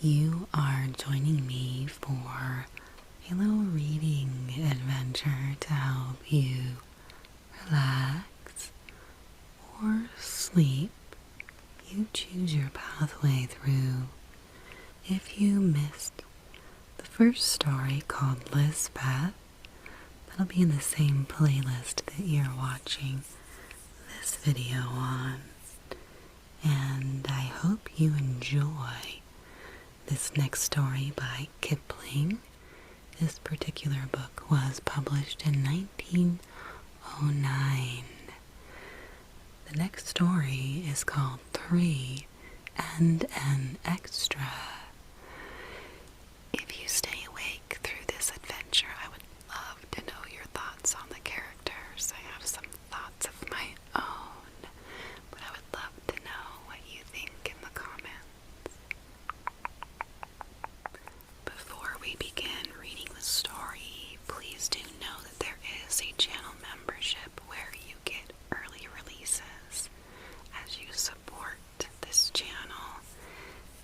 You are joining me for a little reading adventure to help you relax or sleep. You choose your pathway through. If you missed the first story called Lispeth, that'll be in the same playlist that you're watching this video on. And I hope you enjoy this next story by Kipling. This particular book was published in 1909. The next story is called 3 and an Extra. If you stay awake through this adventure, I would love to know your thoughts on the characters. I have some thoughts of my own, but I would love to know what you think in the comments. Before we begin reading the story, please do know that there is a channel membership where you get early releases as you support this channel,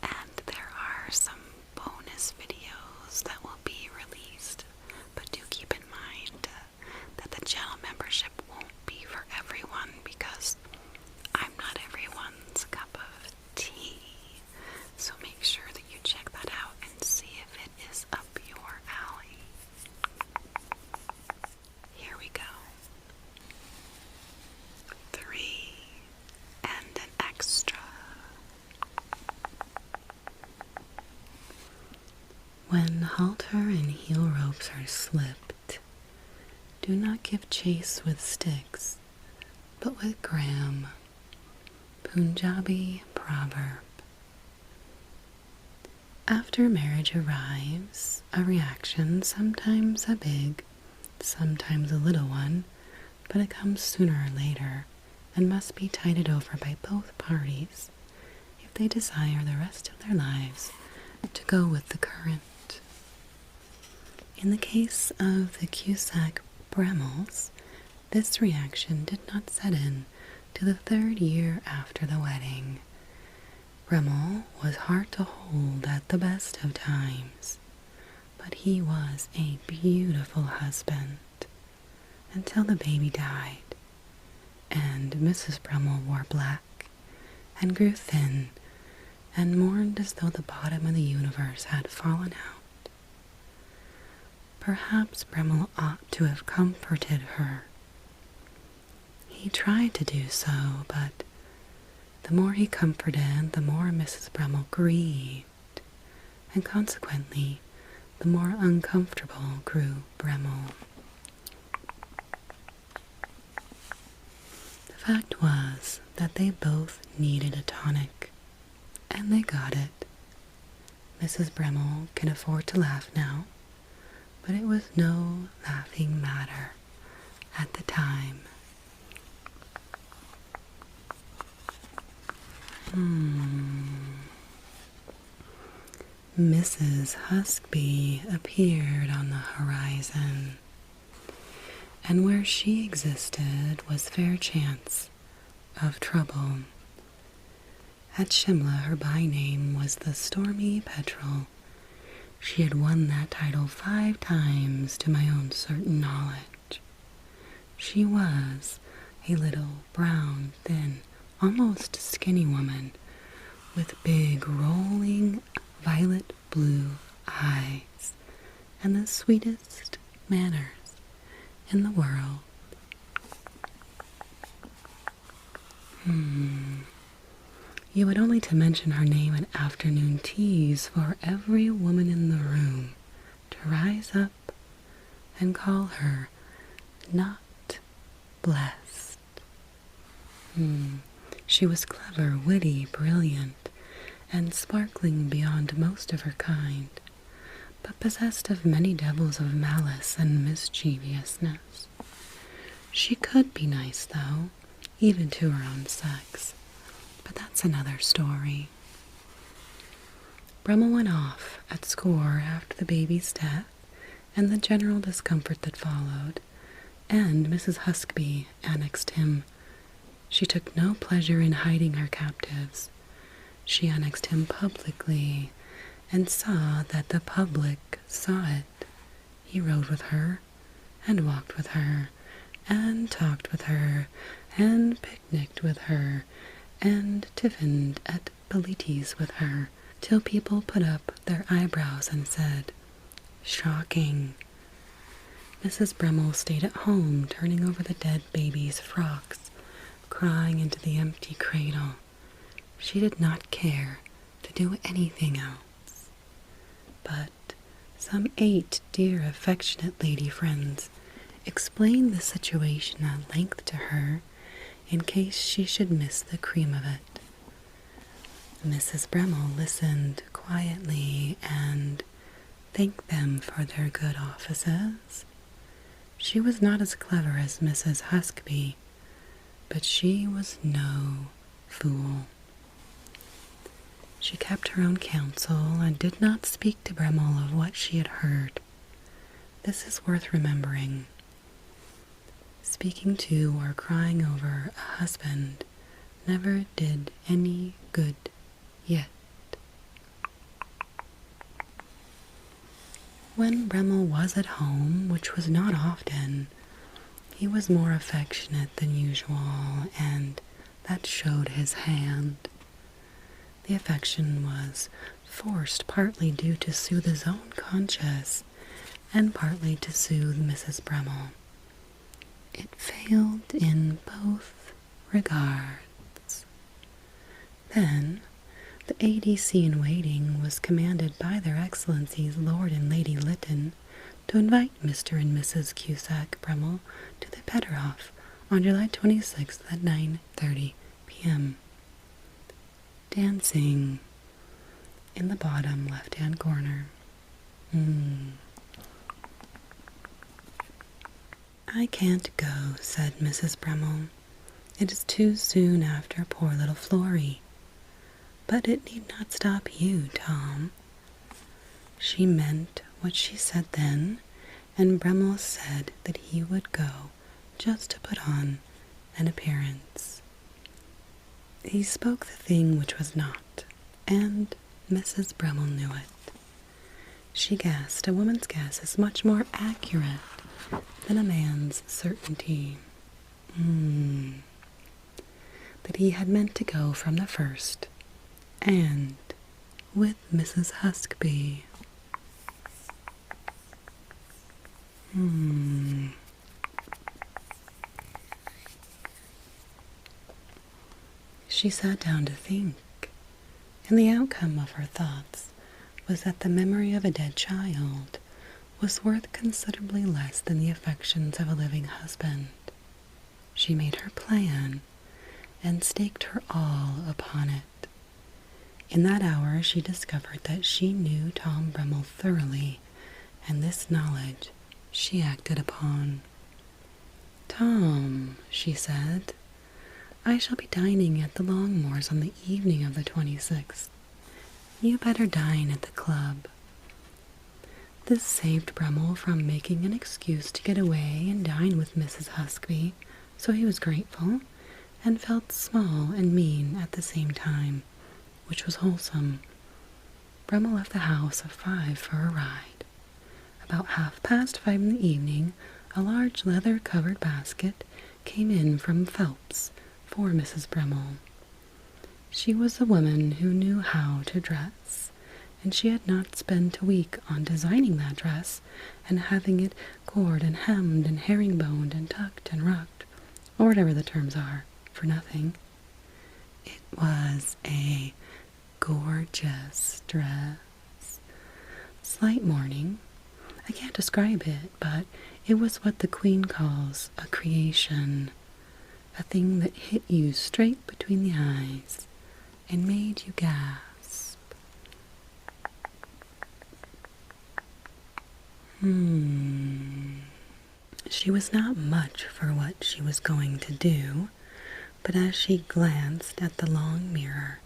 and there are some bonus videos that will be released, but do keep in mind that the channel membership won't be for everyone because I'm not everyone's cup of tea, so make sure that you check that out and see if it is up your alley. Here we go. 3 and an Extra. When halter and heel ropes are slipped, do not give chase with sticks, but with gram. Punjabi proverb. After marriage arrives a reaction, sometimes a big, sometimes a little one, but it comes sooner or later and must be tided over by both parties if they desire the rest of their lives to go with the current. In the case of the Cusack Bremmels, this reaction did not set in till the 3rd year after the wedding. Bremmel was hard to hold at the best of times, but he was a beautiful husband until the baby died, and Mrs. Bremmel wore black and grew thin and mourned as though the bottom of the universe had fallen out. Perhaps Bremmel ought to have comforted her. He tried to do so, but the more he comforted, the more Mrs. Bremmel grieved, and consequently, the more uncomfortable grew Bremmel. The fact was that they both needed a tonic, and they got it. Mrs. Bremmel can afford to laugh now, but it was no laughing matter at the time. Mrs. Husby appeared on the horizon, and where she existed was fair chance of trouble. At Shimla, her by-name was the Stormy Petrel. She had won that title 5 times to my own certain knowledge. She was a little, brown, thin, almost skinny woman with big, rolling, violet blue eyes and the sweetest manners in the world. You had only to mention her name at afternoon teas for every woman in the room to rise up and call her not blessed. She was clever, witty, brilliant, and sparkling beyond most of her kind, but possessed of many devils of malice and mischievousness. She could be nice, though, even to her own sex, but that's another story. Bremmel went off at score after the baby's death and the general discomfort that followed, and Mrs. Husby annexed him. She took no pleasure in hiding her captives. She annexed him publicly and saw that the public saw it. He rode with her, and walked with her, and talked with her, and picnicked with her, and tiffined at Bilitis with her, till people put up their eyebrows and said, "Shocking." Mrs. Bremmel stayed at home, turning over the dead baby's frocks, crying into the empty cradle. She did not care to do anything else. But some 8 dear affectionate lady friends explained the situation at length to her in case she should miss the cream of it. Mrs. Bremmel listened quietly and thanked them for their good offices. She was not as clever as Mrs. Huskby, but she was no fool. She kept her own counsel and did not speak to Bremmel of what she had heard. This is worth remembering. Speaking to or crying over a husband never did any good yet. When Bremmel was at home, which was not often, he was more affectionate than usual, and that showed his hand. The affection was forced partly due to soothe his own conscience, and partly to soothe Mrs. Bremmel. It failed in both regards. Then the ADC in waiting was commanded by their Excellencies Lord and Lady Lytton to invite Mr. and Mrs. Cusack Bremmel to the Petterhof on July 26th at 9:30 p.m. Dancing in the bottom left-hand corner. "I can't go," said Mrs. Bremmel. "It is too soon after poor little Florrie. But it need not stop you, Tom." She meant what she said then, and Bremmel said that he would go just to put on an appearance. He spoke the thing which was not, and Mrs. Bremmel knew it. She guessed a woman's guess is much more accurate than a man's certainty. That he had meant to go from the first, and with Mrs. Huskby. She sat down to think, and the outcome of her thoughts was that the memory of a dead child was worth considerably less than the affections of a living husband. She made her plan, and staked her all upon it. In that hour she discovered that she knew Tom Bremmel thoroughly, and this knowledge she acted upon. "Tom," she said, "I shall be dining at the Longmores on the evening of the 26th. You better dine at the club." This saved Bremmel from making an excuse to get away and dine with Mrs. Huskby, so he was grateful, and felt small and mean at the same time, which was wholesome. Bremmel left the house at 5 for a ride. About 5:30 in the evening, a large leather-covered basket came in from Phelps for Mrs. Bremmel. She was a woman who knew how to dress, and she had not spent a week on designing that dress and having it cored and hemmed and herringboned and tucked and rucked, or whatever the terms are, for nothing. It was a gorgeous dress. Slight mourning. I can't describe it, but it was what the Queen calls a creation, a thing that hit you straight between the eyes and made you gasp. She was not much for what she was going to do, but as she glanced at the long mirror,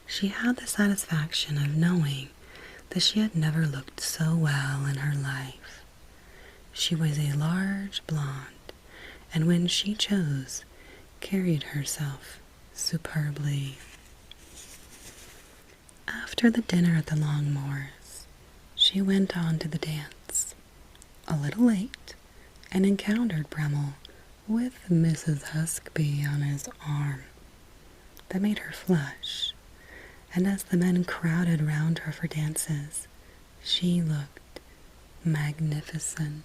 she had the satisfaction of knowing that she had never looked so well in her life. She was a large blonde, and when she chose, carried herself superbly. After the dinner at the Longmores, she went on to the dance, a little late, and encountered Bremmel with Mrs. Huskby on his arm. That made her flush, and as the men crowded round her for dances, she looked magnificent.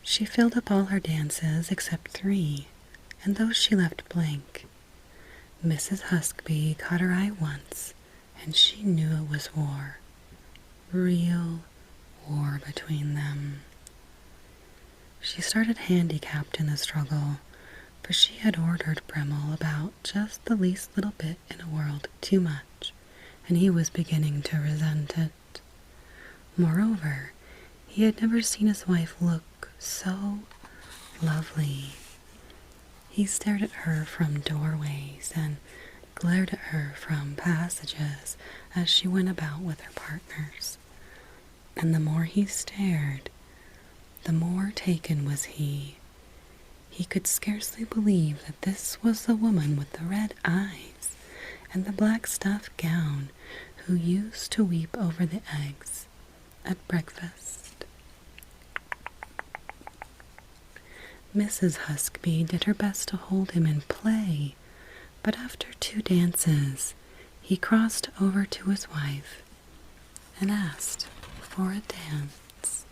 She filled up all her dances except 3, and those she left blank. Mrs. Huskby caught her eye once, and she knew it was war. Real war between them. She started handicapped in the struggle, for she had ordered Bremmel about just the least little bit in the world too much, and he was beginning to resent it. Moreover, he had never seen his wife look so lovely. He stared at her from doorways and glared at her from passages as she went about with her partners. And the more he stared, the more taken was he. He could scarcely believe that this was the woman with the red eyes and the black stuff gown who used to weep over the eggs at breakfast. Mrs. Huskby did her best to hold him in play, but after 2 dances, he crossed over to his wife and asked for a dance.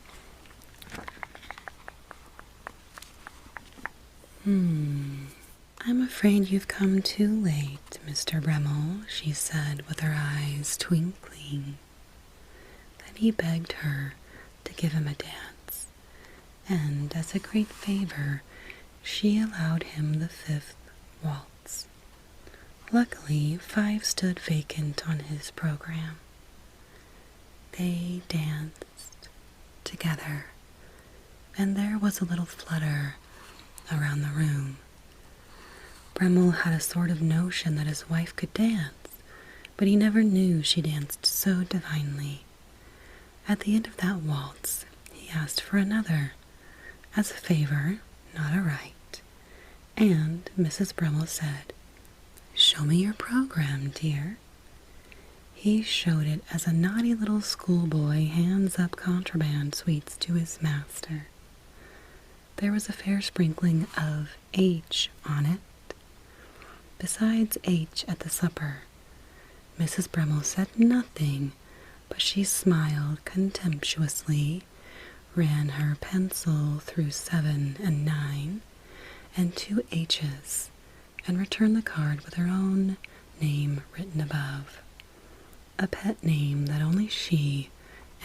I'm afraid you've come too late, Mr. Bremmel, she said with her eyes twinkling. Then he begged her to give him a dance, and as a great favor, she allowed him the 5th waltz. Luckily, 5 stood vacant on his program. They danced together, and there was a little flutter around the room. Bremmel had a sort of notion that his wife could dance, but he never knew she danced so divinely. At the end of that waltz, he asked for another, as a favor, not a right, and Mrs. Bremmel said, "Show me your program, dear." He showed it as a naughty little schoolboy hands up contraband sweets to his master. There was a fair sprinkling of H on it. Besides H at the supper, Mrs. Bremmel said nothing, but she smiled contemptuously, ran her pencil through 7 and 9, and 2 H's, and returned the card with her own name written above, a pet name that only she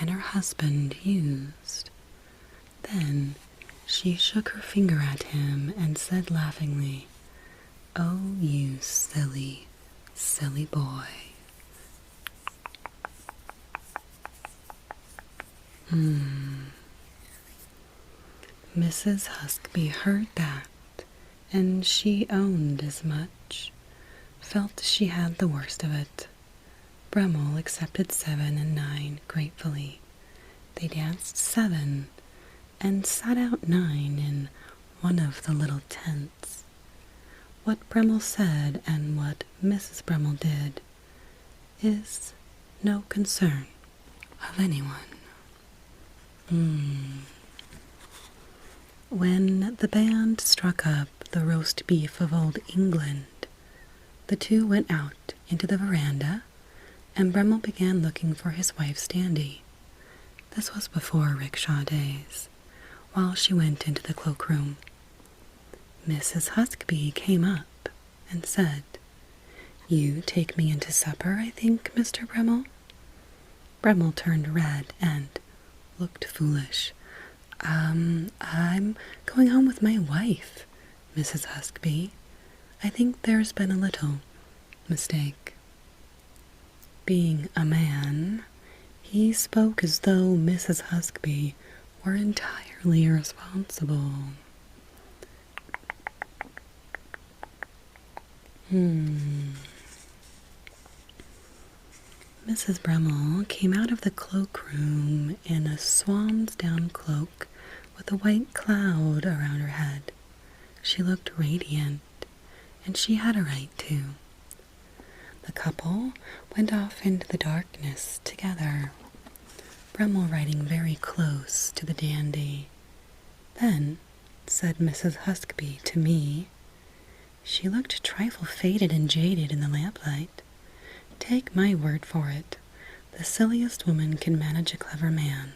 and her husband used. Then she shook her finger at him and said laughingly, "Oh, you silly, silly boy." Mrs. Huskby heard that, and she owned as much, felt she had the worst of it. Bremmel accepted 7 and 9 gratefully. They danced 7 and sat out 9 in one of the little tents. What Bremmel said and what Mrs. Bremmel did is no concern of anyone. When the band struck up the roast beef of old England, the 2 went out into the veranda, and Bremmel began looking for his wife's dandy. This was before rickshaw days, while she went into the cloakroom. Mrs. Huskby came up and said, "You take me into supper, I think, Mr. Bremmel?" Bremmel turned red and looked foolish. I'm going home with my wife, Mrs. Huskby. I think there's been a little mistake." Being a man, he spoke as though Mrs. Huskby were entirely responsible. Mrs. Bremmel came out of the cloakroom in a swansdown cloak with a white cloud around her head. She looked radiant, and she had a right to. The couple went off into the darkness together, Brummel riding very close to the dandy. Then, said Mrs. Huskby to me, she looked a trifle faded and jaded in the lamplight. Take my word for it, the silliest woman can manage a clever man,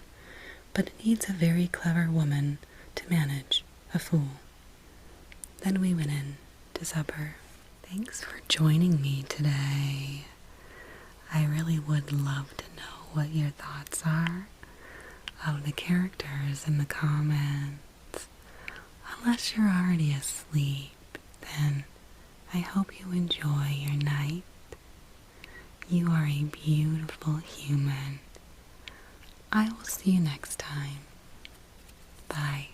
but it needs a very clever woman to manage a fool. Then we went in to supper. Thanks for joining me today. I really would love to know what your thoughts are of the characters in the comments. Unless you're already asleep, then I hope you enjoy your night. You are a beautiful human. I will see you next time. Bye.